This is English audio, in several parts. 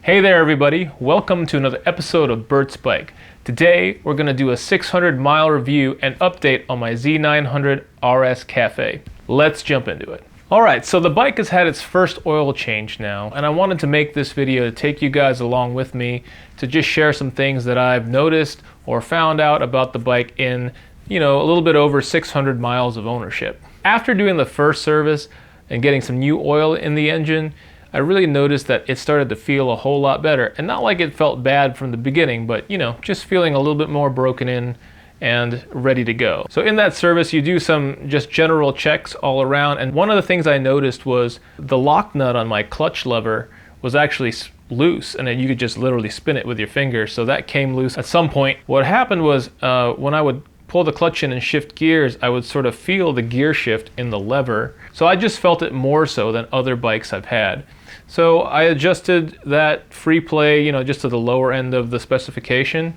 Hey there everybody, welcome to another episode of Bert's Bike. Today we're going to do a 600-mile review and update on my Z900RS Cafe. Let's jump into it. Alright, so the bike has had its first oil change now, and I wanted to make this video to take you guys along with me to just share some things that I've noticed or found out about the bike in, a little bit over 600 miles of ownership. After doing the first service and getting some new oil in the engine, I really noticed that it started to feel a whole lot better. And not like it felt bad from the beginning, but just feeling a little bit more broken in and ready to go. So in that service, you do some just general checks all around. And one of the things I noticed was the lock nut on my clutch lever was actually loose, and then you could just literally spin it with your finger. So that came loose at some point. What happened was when I would pull the clutch in and shift gears, I would sort of feel the gear shift in the lever. So I just felt it more so than other bikes I've had. So I adjusted that free play, just to the lower end of the specification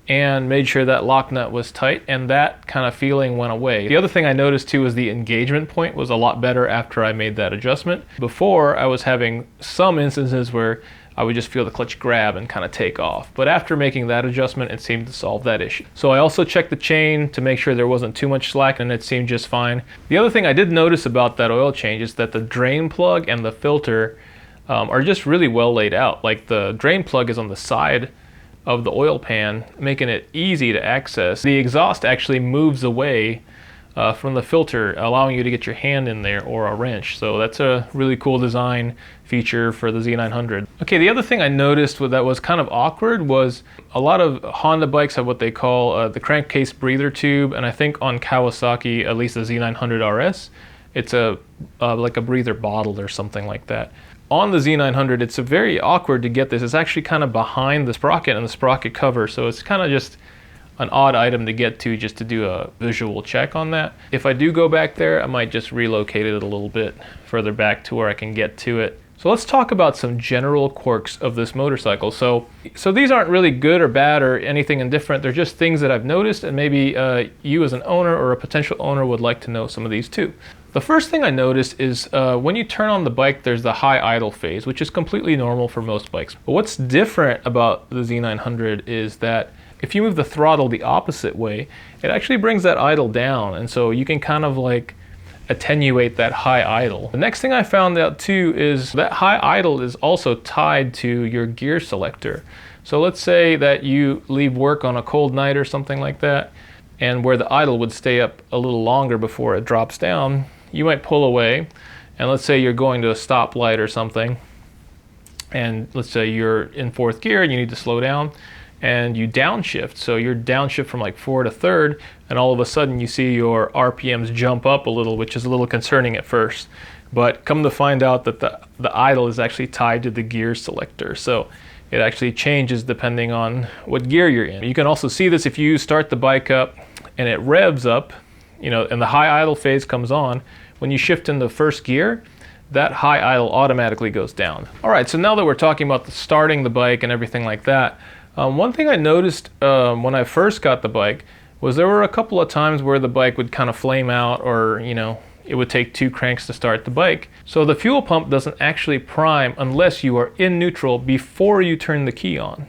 and made sure that lock nut was tight, and that kind of feeling went away. The other thing I noticed too was the engagement point was a lot better after I made that adjustment. Before, I was having some instances where I would just feel the clutch grab and kind of take off. But after making that adjustment, it seemed to solve that issue. So I also checked the chain to make sure there wasn't too much slack, and it seemed just fine. The other thing I did notice about that oil change is that the drain plug and the filter are just really well laid out. Like the drain plug is on the side of the oil pan, making it easy to access. The exhaust actually moves away from the filter, allowing you to get your hand in there or a wrench. So that's a really cool design feature for the Z900. Okay, the other thing I noticed that was kind of awkward was a lot of Honda bikes have what they call the crankcase breather tube, and I think on Kawasaki, at least the Z900RS, it's like a breather bottle or something like that. On the Z900, it's very awkward to get this. It's actually kind of behind the sprocket and the sprocket cover, so it's kind of just an odd item to get to just to do a visual check on that. If I do go back there, I might just relocate it a little bit further back to where I can get to it. So let's talk about some general quirks of this motorcycle. So these aren't really good or bad or anything indifferent. They're just things that I've noticed, and maybe you as an owner or a potential owner would like to know some of these too. The first thing I noticed is when you turn on the bike, there's the high idle phase, which is completely normal for most bikes. But what's different about the Z900 is that if you move the throttle the opposite way, it actually brings that idle down, and so you can kind of like attenuate that high idle. The next thing I found out too is that high idle is also tied to your gear selector. So let's say that you leave work on a cold night or something like that, and where the idle would stay up a little longer before it drops down, you might pull away, and let's say you're going to a stoplight or something, and let's say you're in fourth gear and you need to slow down, and you downshift. So you're downshift from like 4 to 3rd, and all of a sudden you see your RPMs jump up a little, which is a little concerning at first. But come to find out that the idle is actually tied to the gear selector. So it actually changes depending on what gear you're in. You can also see this if you start the bike up and it revs up, and the high idle phase comes on. When you shift into first gear, that high idle automatically goes down. All right, so now that we're talking about starting the bike and everything like that, one thing I noticed when I first got the bike was there were a couple of times where the bike would kind of flame out, or it would take 2 cranks to start the bike. So the fuel pump doesn't actually prime unless you are in neutral before you turn the key on.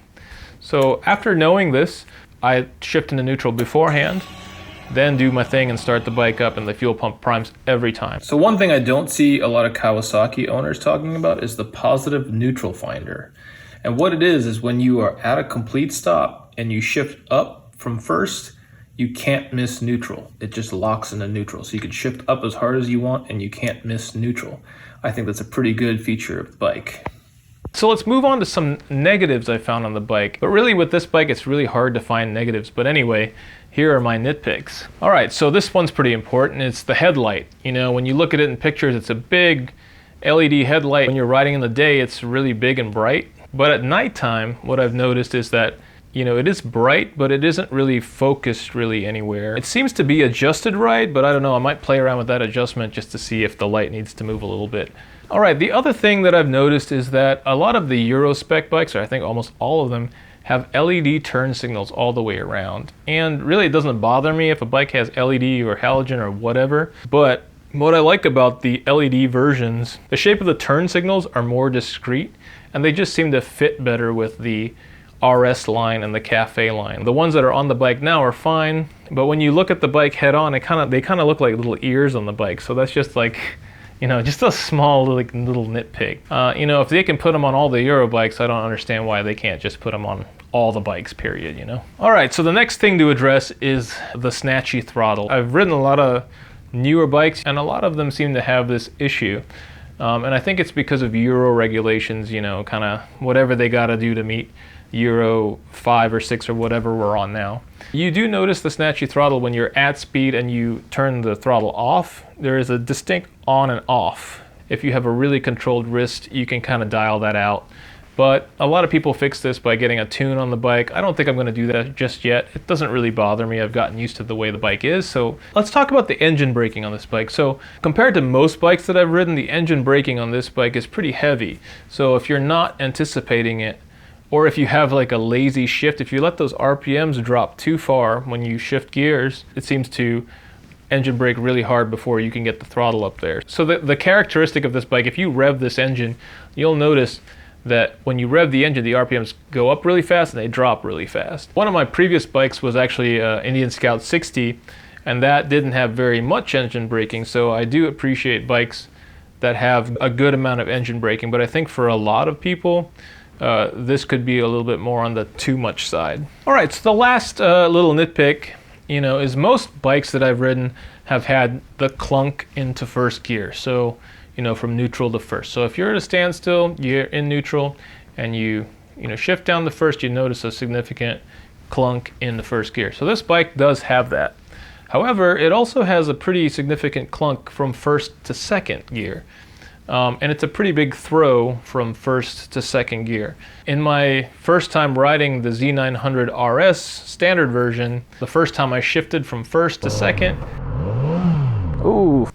So after knowing this, I shift into neutral beforehand, then do my thing and start the bike up, and the fuel pump primes every time. So one thing I don't see a lot of Kawasaki owners talking about is the positive neutral finder. And what it is when you are at a complete stop and you shift up from first, you can't miss neutral. It just locks into neutral. So you can shift up as hard as you want and you can't miss neutral. I think that's a pretty good feature of the bike. So let's move on to some negatives I found on the bike. But really with this bike, it's really hard to find negatives. But anyway, here are my nitpicks. All right, so this one's pretty important. It's the headlight. When you look at it in pictures, it's a big LED headlight. When you're riding in the day, it's really big and bright. But at nighttime, what I've noticed is that, it is bright, but it isn't really focused really anywhere. It seems to be adjusted right, but I don't know, I might play around with that adjustment just to see if the light needs to move a little bit. All right, the other thing that I've noticed is that a lot of the Euro spec bikes, or I think almost all of them, have LED turn signals all the way around. And really it doesn't bother me if a bike has LED or halogen or whatever, but what I like about the LED versions, the shape of the turn signals are more discrete, and they just seem to fit better with the RS line and the Cafe line. The ones that are on the bike now are fine, but when you look at the bike head on, they kind of look like little ears on the bike. So that's just like, you know, just a small little nitpick. You know, if they can put them on all the Euro bikes, I don't understand why they can't just put them on all the bikes, period, you know? All right, so the next thing to address is the snatchy throttle. I've ridden a lot of newer bikes, and a lot of them seem to have this issue. And I think it's because of Euro regulations, you know, kind of whatever they got to do to meet Euro 5 or 6 or whatever we're on now. You do notice the snatchy throttle when you're at speed and you turn the throttle off. There is a distinct on and off. If you have a really controlled wrist, you can kind of dial that out. But a lot of people fix this by getting a tune on the bike. I don't think I'm going to do that just yet. It doesn't really bother me. I've gotten used to the way the bike is. So let's talk about the engine braking on this bike. So compared to most bikes that I've ridden, the engine braking on this bike is pretty heavy. So if you're not anticipating it, or if you have like a lazy shift, if you let those RPMs drop too far when you shift gears, it seems to engine brake really hard before you can get the throttle up there. So the characteristic of this bike, if you rev this engine, you'll notice that when you rev the engine, the RPMs go up really fast and they drop really fast. One of my previous bikes was actually Indian Scout 60, and that didn't have very much engine braking, so I do appreciate bikes that have a good amount of engine braking, but I think for a lot of people, this could be a little bit more on the too much side. All right, so the last little nitpick, you know, is most bikes that I've ridden have had the clunk into first gear. So, you know, from neutral to first. So if you're at a standstill, you're in neutral, and you shift down the first, you notice a significant clunk in the first gear. So this bike does have that. However, it also has a pretty significant clunk from first to second gear. And it's a pretty big throw from first to second gear. In my first time riding the Z900RS standard version, the first time I shifted from first to second,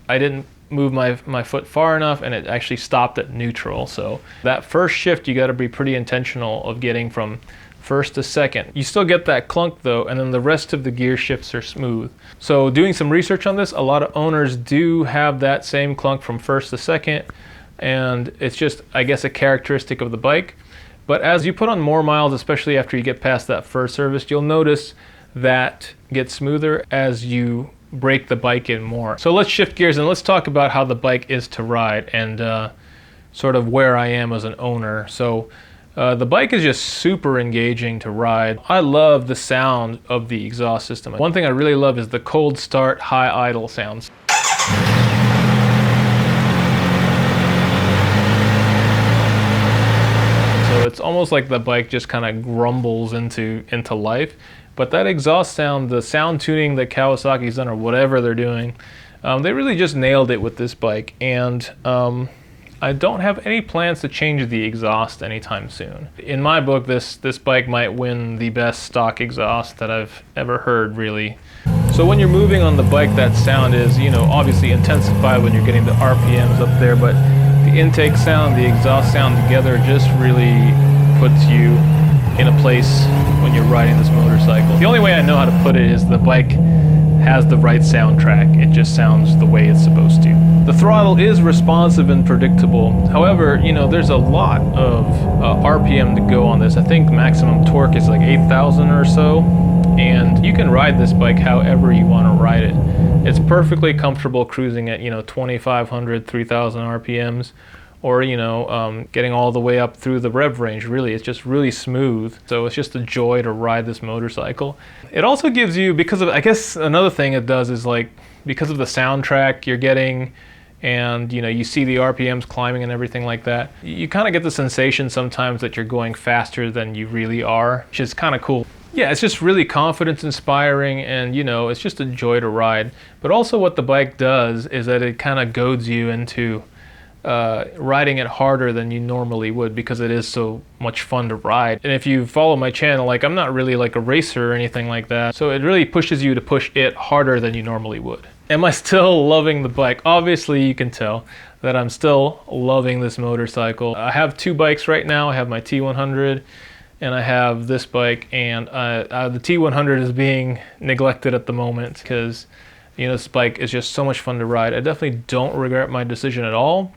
I didn't move my foot far enough, and it actually stopped at neutral. So that first shift, you got to be pretty intentional of getting from first to second. You still get that clunk though, and then the rest of the gear shifts are smooth. So doing some research on this, a lot of owners do have that same clunk from first to second, and it's just, I guess, a characteristic of the bike. But as you put on more miles, especially after you get past that first service, you'll notice that gets smoother as you brake the bike in more. So let's shift gears and let's talk about how the bike is to ride and sort of where I am as an owner. So the bike is just super engaging to ride. I love the sound of the exhaust system. One thing I really love is the cold start, high idle sounds. So it's almost like the bike just kind of grumbles into life. But that exhaust sound, the sound tuning that Kawasaki's done or whatever they're doing, they really just nailed it with this bike. And I don't have any plans to change the exhaust anytime soon. In my book, this bike might win the best stock exhaust that I've ever heard, really. So when you're moving on the bike, that sound is, you know, obviously intensified when you're getting the RPMs up there, but the intake sound, the exhaust sound together just really puts you in a place when you're riding this motorcycle. The only way I know how to put it is the bike has the right soundtrack. It just sounds the way it's supposed to. The throttle is responsive and predictable. However, you know, there's a lot of RPM to go on this. I think maximum torque is like 8,000 or so, and you can ride this bike however you want to ride it. It's perfectly comfortable cruising at, you know, 2,500, 3,000 RPMs, or, you know, getting all the way up through the rev range. Really, it's just really smooth. So it's just a joy to ride this motorcycle. It also gives you, because of, I guess another thing it does is, like, because of the soundtrack you're getting, and, you know, you see the RPMs climbing and everything like that, you kind of get the sensation sometimes that you're going faster than you really are, which is kind of cool. Yeah, it's just really confidence inspiring, and, you know, it's just a joy to ride. But also what the bike does is that it kind of goads you into riding it harder than you normally would, because it is so much fun to ride. And if you follow my channel, like, I'm not really like a racer or anything like that, so it really pushes you to push it harder than you normally would. Am I still loving the bike? Obviously you can tell that I'm still loving this motorcycle. I have two bikes right now. I have my T100 and I have this bike, and the T100 is being neglected at the moment because, you know, this bike is just so much fun to ride. I definitely don't regret my decision at all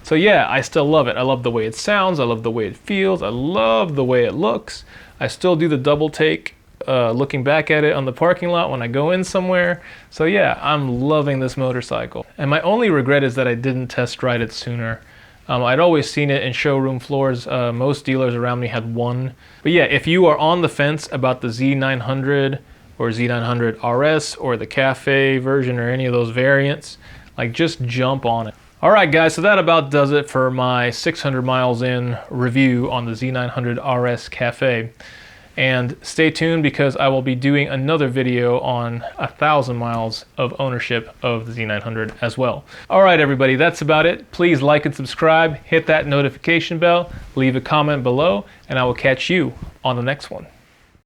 So yeah, I still love it. I love the way it sounds. I love the way it feels. I love the way it looks. I still do the double take looking back at it on the parking lot when I go in somewhere. So yeah, I'm loving this motorcycle. And my only regret is that I didn't test ride it sooner. I'd always seen it in showroom floors. Most dealers around me had one. But yeah, if you are on the fence about the Z900 or Z900RS or the Cafe version or any of those variants, like just jump on it. All right guys, so that about does it for my 600 miles in review on the Z900RS Cafe. And stay tuned because I will be doing another video on 1,000 miles of ownership of the Z900 as well. All right, everybody, that's about it. Please like and subscribe, hit that notification bell, leave a comment below, and I will catch you on the next one.